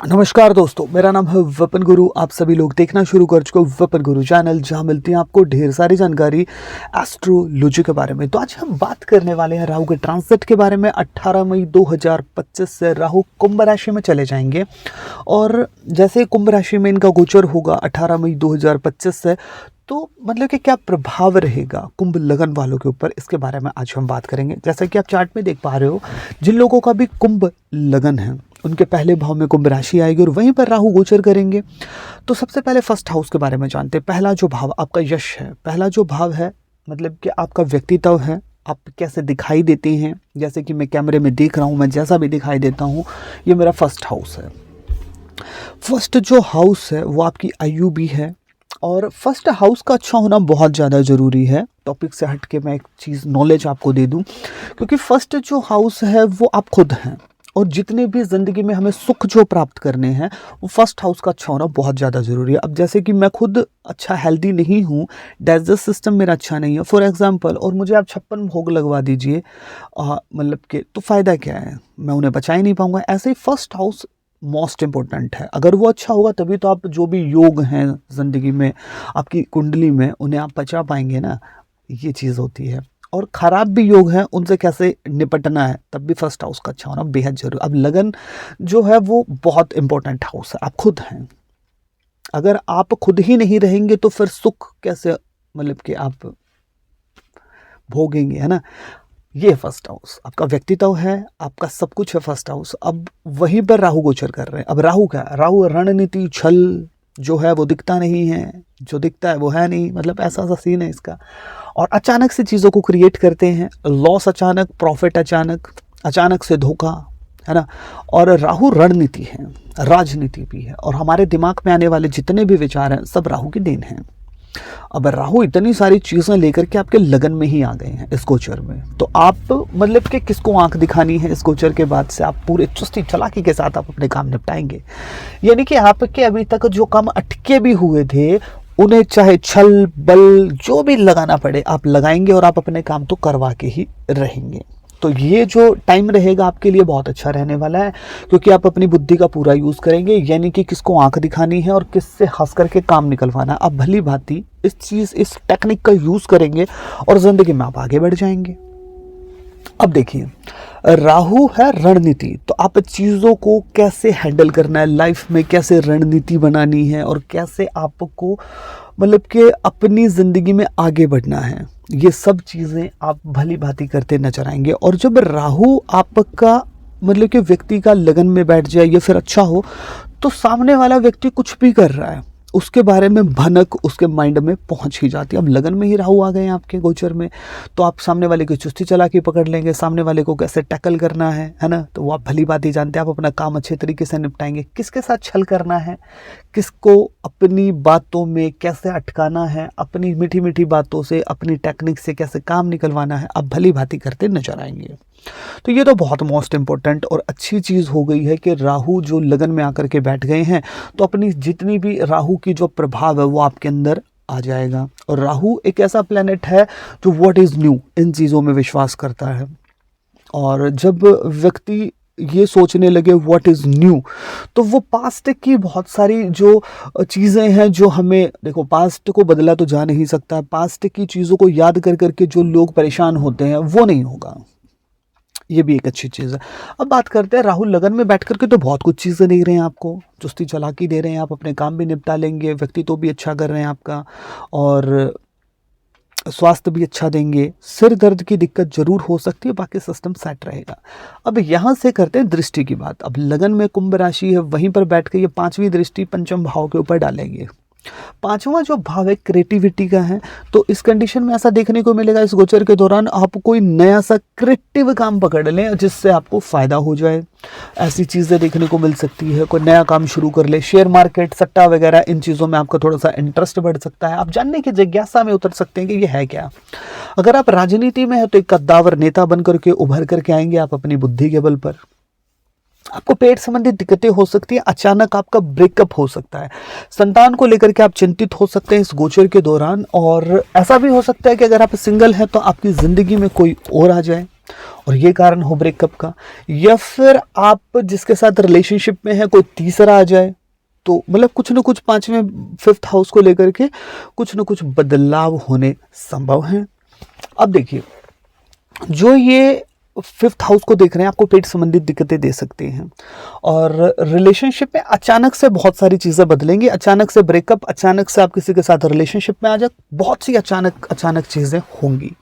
नमस्कार दोस्तों, मेरा नाम है विपिन गुरु। आप सभी लोग देखना शुरू कर चुके हो विपिन गुरु चैनल, जहां मिलती है आपको ढेर सारी जानकारी एस्ट्रोलॉजी के बारे में। तो आज हम बात करने वाले हैं राहु के ट्रांसिट के बारे में। 18 मई 2025 से राहु कुंभ राशि में चले जाएंगे और जैसे कुंभ राशि में इनका गोचर होगा 18 मई 2025 से, तो मतलब कि क्या प्रभाव रहेगा कुंभ लगन वालों के ऊपर, इसके बारे में आज हम बात करेंगे। जैसा कि आप चार्ट में देख पा रहे हो, जिन लोगों का भी कुंभ लगन है उनके पहले भाव में कुंभ राशि आएगी और वहीं पर राहु गोचर करेंगे। तो सबसे पहले फर्स्ट हाउस के बारे में जानते हैं। पहला जो भाव आपका यश है, पहला जो भाव है मतलब कि आपका व्यक्तित्व है, आप कैसे दिखाई देते हैं। जैसे कि मैं कैमरे में देख रहा हूँ, मैं जैसा भी दिखाई देता हूँ, ये मेरा फर्स्ट हाउस है। फर्स्ट जो हाउस है वो आपकी आयु भी है और फर्स्ट हाउस का अच्छा होना बहुत ज़्यादा ज़रूरी है। टॉपिक से हट के मैं एक चीज़ नॉलेज आपको दे दूं, क्योंकि फर्स्ट जो हाउस है वो आप खुद हैं और जितने भी ज़िंदगी में हमें सुख जो प्राप्त करने हैं वो फर्स्ट हाउस का अच्छा होना बहुत ज़्यादा ज़रूरी है। अब जैसे कि मैं खुद अच्छा हेल्दी नहीं हूँ, डाइजेस्ट सिस्टम मेरा अच्छा नहीं है फॉर एग्जांपल, और मुझे आप 56 भोग लगवा दीजिए मतलब कि, तो फ़ायदा क्या है, मैं उन्हें बचा ही नहीं पाऊँगा। ऐसे ही फर्स्ट हाउस मोस्ट इम्पोर्टेंट है। अगर वो अच्छा होगा तभी तो आप जो भी योग हैं ज़िंदगी में आपकी कुंडली में उन्हें आप बचा पाएंगे ना, ये चीज़ होती है। और ख़राब भी योग हैं, उनसे कैसे निपटना है, तब भी फर्स्ट हाउस का अच्छा होना बेहद जरूरी। अब लगन जो है वो बहुत इंपॉर्टेंट हाउस है, आप खुद हैं। अगर आप खुद ही नहीं रहेंगे तो फिर सुख कैसे मतलब कि आप भोगेंगे, है ना। ये फर्स्ट हाउस आपका व्यक्तित्व है, आपका सब कुछ है फर्स्ट हाउस। अब वहीं पर राहु गोचर कर रहे हैं। अब राहु क्या है, राहु रणनीति छल जो है वो दिखता नहीं है, जो दिखता है वो है नहीं, मतलब ऐसा सा सीन है इसका। और अचानक से चीज़ों को क्रिएट करते हैं, लॉस अचानक, प्रॉफिट अचानक, अचानक से धोखा, है ना। और राहु रणनीति है, राजनीति भी है, और हमारे दिमाग में आने वाले जितने भी विचार हैं सब राहु की देन है। अब राहु इतनी सारी चीज़ें लेकर के आपके लगन में ही आ गए हैं इस गोचर में, तो आप मतलब कि किसको आंख दिखानी है इस गोचर के बाद से, आप पूरे चुस्ती चालाकी के साथ आप अपने काम निपटाएंगे। यानी कि आपके अभी तक जो काम अटके भी हुए थे उन्हें चाहे छल बल जो भी लगाना पड़े आप लगाएंगे और आप अपने काम तो करवा के ही रहेंगे। तो ये जो टाइम रहेगा आपके लिए बहुत अच्छा रहने वाला है, क्योंकि आप अपनी बुद्धि का पूरा यूज़ करेंगे। यानी कि किसको आंख दिखानी है और किससे हंस करके काम निकलवाना है, आप भली भांति इस टेक्निक का यूज़ करेंगे और ज़िंदगी में आप आगे बढ़ जाएंगे। अब देखिए, राहु है रणनीति, तो आप चीज़ों को कैसे हैंडल करना है, लाइफ में कैसे रणनीति बनानी है और कैसे आपको मतलब कि अपनी ज़िंदगी में आगे बढ़ना है, ये सब चीज़ें आप भली भांति करते नजर आएंगे। और जब राहु आपका मतलब कि व्यक्ति का लगन में बैठ जाए या फिर अच्छा हो, तो सामने वाला व्यक्ति कुछ भी कर रहा है उसके बारे में भनक उसके माइंड में पहुंच ही जाती है। अब लगन में ही राहु आ गए हैं आपके गोचर में, तो आप सामने वाले की चुस्ती चालाकी पकड़ लेंगे, सामने वाले को कैसे टैकल करना है ना, तो वो आप भली बात ही जानते हैं। आप अपना काम अच्छे तरीके से निपटाएंगे, किसके साथ छल करना है, किसको अपनी बातों में कैसे अटकाना है, अपनी मीठी मीठी बातों से अपनी टेक्निक से कैसे काम निकलवाना है, आप भली भांति करते नजर आएंगे। तो ये तो बहुत मोस्ट इंपॉर्टेंट और अच्छी चीज़ हो गई है कि राहु जो लगन में आकर के बैठ गए हैं, तो अपनी जितनी भी राहु की जो प्रभाव है वो आपके अंदर आ जाएगा। और राहु एक ऐसा प्लेनेट है जो व्हाट इज़ न्यू इन चीज़ों में विश्वास करता है। और जब व्यक्ति ये सोचने लगे व्हाट इज़ न्यू, तो वो पास्ट की बहुत सारी जो चीज़ें हैं जो हमें, देखो पास्ट को बदला तो जा नहीं सकता, पास्ट की चीज़ों को याद कर करके जो लोग परेशान होते हैं वो नहीं होगा, ये भी एक अच्छी चीज़ है। अब बात करते हैं राहु लगन में बैठ करके, तो बहुत कुछ चीज़ें दे रहे हैं आपको, चुस्ती चालाकी दे रहे हैं, आप अपने काम भी निपटा लेंगे, व्यक्तित्व भी अच्छा कर रहे हैं आपका, और स्वास्थ्य भी अच्छा देंगे। सिर दर्द की दिक्कत जरूर हो सकती है, बाकी सिस्टम सेट रहेगा। अब यहाँ से करते हैं दृष्टि की बात। अब लगन में कुंभ राशि है, वहीं पर बैठ के ये 5वीं दृष्टि पंचम भाव के ऊपर डालेंगे। 5वां जो भाव है क्रिएटिविटी का है, तो इस कंडीशन में ऐसा देखने को मिलेगा इस गोचर के दौरान आप कोई नया सा क्रिएटिव काम पकड़ लें जिससे आपको फायदा हो जाए, ऐसी चीज़ें देखने को मिल सकती है। कोई नया काम शुरू कर ले, शेयर मार्केट, सट्टा वगैरह, इन चीज़ों में आपका थोड़ा सा इंटरेस्ट बढ़ सकता है, आप जानने की जिज्ञासा में उतर सकते हैं कि ये है क्या। अगर आप राजनीति में है तो एक कद्दावर नेता बन करके उभर करके आएंगे आप अपनी बुद्धि के बल पर। आपको पेट संबंधी दिक्कतें हो सकती है, अचानक आपका ब्रेकअप हो सकता है, संतान को लेकर के आप चिंतित हो सकते हैं इस गोचर के दौरान। और ऐसा भी हो सकता है कि अगर आप सिंगल हैं तो आपकी ज़िंदगी में कोई और आ जाए, और ये कारण हो ब्रेकअप का, या फिर आप जिसके साथ रिलेशनशिप में है कोई तीसरा आ जाए, तो मतलब कुछ ना कुछ पांचवें फिफ्थ हाउस को लेकर के कुछ ना कुछ बदलाव होने संभव है। अब देखिए, जो ये फिफ्थ हाउस को देख रहे हैं आपको पेट संबंधित दिक्कतें दे सकते हैं, और रिलेशनशिप में अचानक से बहुत सारी चीज़ें बदलेंगी, अचानक से ब्रेकअप, अचानक से आप किसी के साथ रिलेशनशिप में आ जाए, बहुत सी अचानक चीज़ें होंगी।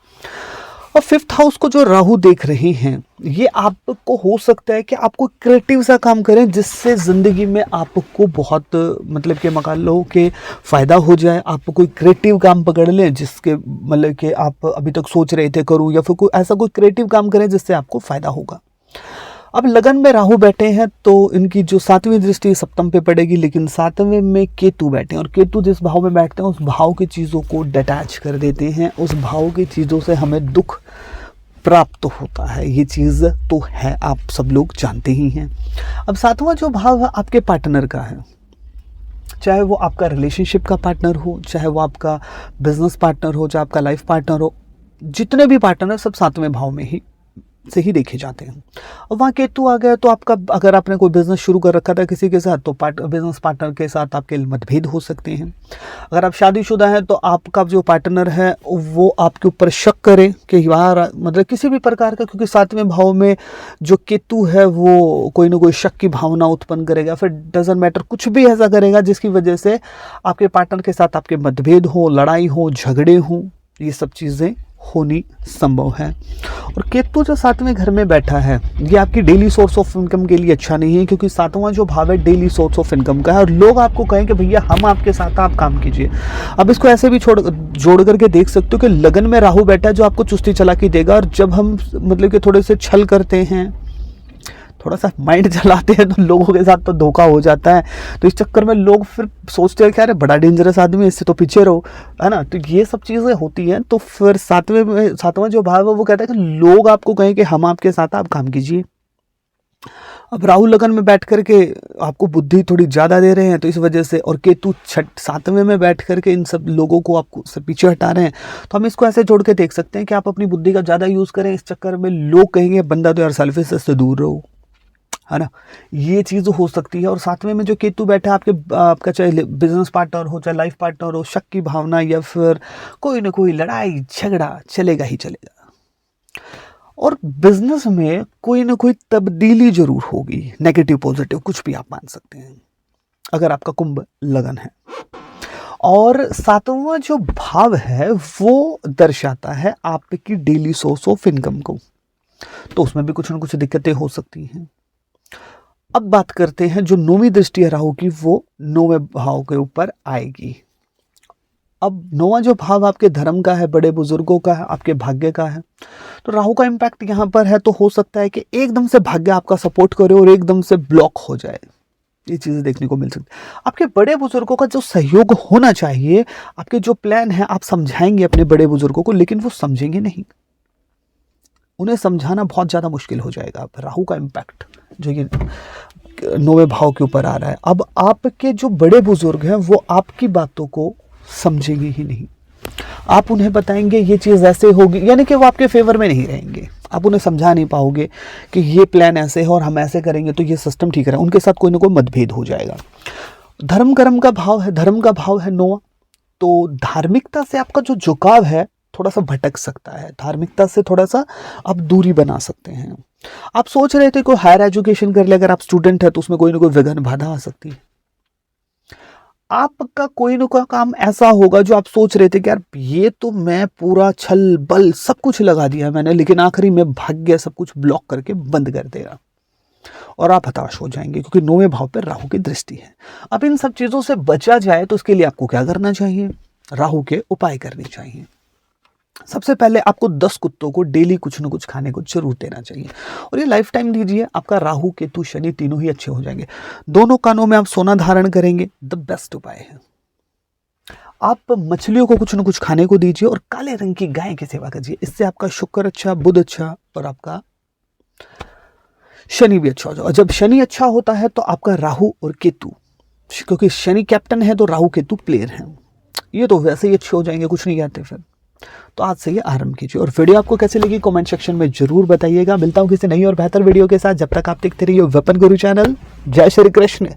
और फिफ्थ हाउस को जो राहु देख रहे हैं, ये आपको हो सकता है कि आपको क्रिएटिव सा काम करें जिससे ज़िंदगी में आपको बहुत मतलब कि मान लो कि फ़ायदा हो जाए। आप कोई क्रिएटिव काम पकड़ लें जिसके मतलब कि आप अभी तक सोच रहे थे करूं, या फिर कोई ऐसा कोई क्रिएटिव काम करें जिससे आपको फ़ायदा होगा। अब लगन में राहु बैठे हैं तो इनकी जो सातवीं दृष्टि सप्तम पे पड़ेगी, लेकिन सातवें में केतु बैठे हैं, और केतु जिस भाव में बैठते हैं उस भाव की चीज़ों को डिटैच कर देते हैं, उस भाव की चीज़ों से हमें दुख प्राप्त होता है। ये चीज़ तो है, आप सब लोग जानते ही हैं। अब सातवां जो भाव है आपके पार्टनर का है, चाहे वो आपका रिलेशनशिप का पार्टनर हो, चाहे वो आपका बिजनेस पार्टनर हो, चाहे आपका लाइफ पार्टनर हो, जितने भी पार्टनर सब सातवें भाव में ही से ही देखे जाते हैं। और वहाँ केतु आ गया तो आपका, अगर आपने कोई बिजनेस शुरू कर रखा था किसी के साथ, तो बिजनेस पार्टनर के साथ आपके मतभेद हो सकते हैं। अगर आप शादीशुदा हैं तो आपका जो पार्टनर है वो आपके ऊपर शक करे कि यार मतलब किसी भी प्रकार का, क्योंकि सातवें भाव में जो केतु है वो कोई ना कोई शक की भावना उत्पन्न करेगा, फिर डजंट मैटर कुछ भी ऐसा करेगा जिसकी वजह से आपके पार्टनर के साथ आपके मतभेद हो, लड़ाई हो, झगड़े हो, ये सब चीज़ें होनी संभव है। और केतु जो सातवें घर में बैठा है ये आपकी डेली सोर्स ऑफ इनकम के लिए अच्छा नहीं है, क्योंकि सातवां जो भाव है डेली सोर्स ऑफ इनकम का है, और लोग आपको कहें कि भैया हम आपके साथ आप काम कीजिए। अब इसको ऐसे भी जोड़ करके देख सकते हो कि लगन में राहु बैठा है जो आपको चुस्ती चालाकी देगा, और जब हम मतलब कि थोड़े से छल करते हैं, थोड़ा सा माइंड चलाते हैं, तो लोगों के साथ तो धोखा हो जाता है। तो इस चक्कर में लोग फिर सोचते हैं कि अरे बड़ा डेंजरस आदमी है, इससे तो पीछे रहो, है ना। तो ये सब चीज़ें होती हैं। तो फिर सातवां जो भाव है वो कहता है कि लोग आपको कहें कि हम आपके साथ आप काम कीजिए। अब राहु लगन में बैठ करके आपको बुद्धि थोड़ी ज़्यादा दे रहे हैं, तो इस वजह से, और केतु सातवें में बैठ करके इन सब लोगों को आपको से पीछे हटा रहे हैं। तो हम इसको ऐसे जोड़ के देख सकते हैं कि आप अपनी बुद्धि का ज़्यादा यूज़ करें, इस चक्कर में लोग कहेंगे बंदा तो यार सेल्फिश से दूर रहो, है ना। ये चीज़ हो सकती है। और सातवें में जो केतु बैठा है आपका चाहे बिजनेस पार्टनर हो, चाहे लाइफ पार्टनर हो, शक की भावना या फिर कोई ना कोई लड़ाई झगड़ा चलेगा ही चलेगा। और बिजनेस में कोई ना कोई तब्दीली जरूर होगी, नेगेटिव पॉजिटिव कुछ भी आप मान सकते हैं, अगर आपका कुंभ लगन है। और सातवां जो भाव है वो दर्शाता है आपकी डेली सोर्स ऑफ इनकम को, तो उसमें भी कुछ ना कुछ दिक्कतें हो सकती हैं। अब बात करते हैं जो नौवीं दृष्टि है राहु की, वो नौवें भाव के ऊपर आएगी। अब नौवां जो भाव आपके धर्म का है, बड़े बुजुर्गों का है, आपके भाग्य का है, तो राहु का इम्पैक्ट यहाँ पर है। तो हो सकता है कि एकदम से भाग्य आपका सपोर्ट करे और एकदम से ब्लॉक हो जाए, ये चीज़ें देखने को मिल सकती है। आपके बड़े बुजुर्गों का जो सहयोग होना चाहिए, आपके जो प्लान है आप समझाएंगे अपने बड़े बुजुर्गों को, लेकिन वो समझेंगे नहीं, उन्हें समझाना बहुत ज़्यादा मुश्किल हो जाएगा। राहु का इम्पैक्ट जो ये नौवें भाव के ऊपर आ रहा है, अब आपके जो बड़े बुजुर्ग हैं वो आपकी बातों को समझेंगे ही नहीं। आप उन्हें बताएंगे ये चीज़ ऐसे होगी, यानी कि वो आपके फेवर में नहीं रहेंगे, आप उन्हें समझा नहीं पाओगे कि ये प्लान ऐसे है और हम ऐसे करेंगे तो ये सिस्टम ठीक है। उनके साथ कोई ना कोई मतभेद हो जाएगा। धर्म कर्म का भाव है, धर्म का भाव है नौवां, तो धार्मिकता से आपका जो झुकाव है थोड़ा सा भटक सकता है, धार्मिकता से थोड़ा सा आप दूरी बना सकते हैं। आप सोच रहे थे कोई हायर एजुकेशन कर ले, अगर आप स्टूडेंट है तो उसमें कोई ना कोई विघ्न बाधा आ सकती है। आपका कोई ना कोई काम ऐसा होगा जो आप सोच रहे थे कि यार ये तो मैं पूरा छल बल सब कुछ लगा दिया मैंने, लेकिन आखिरी में भाग्य सब कुछ ब्लॉक करके बंद कर देगा और आप हताश हो जाएंगे, क्योंकि नौवें भाव पर राहु की दृष्टि है। अब इन सब चीजों से बचा जाए तो उसके लिए आपको क्या करना चाहिए? राहु के उपाय करने चाहिए। सबसे पहले आपको 10 कुत्तों को डेली कुछ न कुछ खाने को जरूर देना चाहिए, और ये लाइफ टाइम दीजिए। आपका राहु केतु शनि तीनों ही अच्छे हो जाएंगे। दोनों कानों में आप सोना धारण करेंगे, द बेस्ट उपाय है। आप मछलियों को कुछ न कुछ खाने को दीजिए और काले रंग की गाय की सेवा कीजिए, इससे आपका शुक्र अच्छा, बुध अच्छा और आपका शनि भी अच्छा हो जाए। और जब शनि अच्छा होता है तो आपका राहु और केतु, क्योंकि शनि कैप्टन है तो राहु केतु प्लेयर हैं, ये तो वैसे ही अच्छे हो जाएंगे, कुछ नहीं कहते फिर। तो आज से ये आरंभ कीजिए। और वीडियो आपको कैसे लगी कमेंट सेक्शन में जरूर बताइएगा। मिलता हूँ किसी नई और बेहतर वीडियो के साथ, जब तक आप देखते रहिए वेपन गुरु चैनल। जय श्री कृष्ण।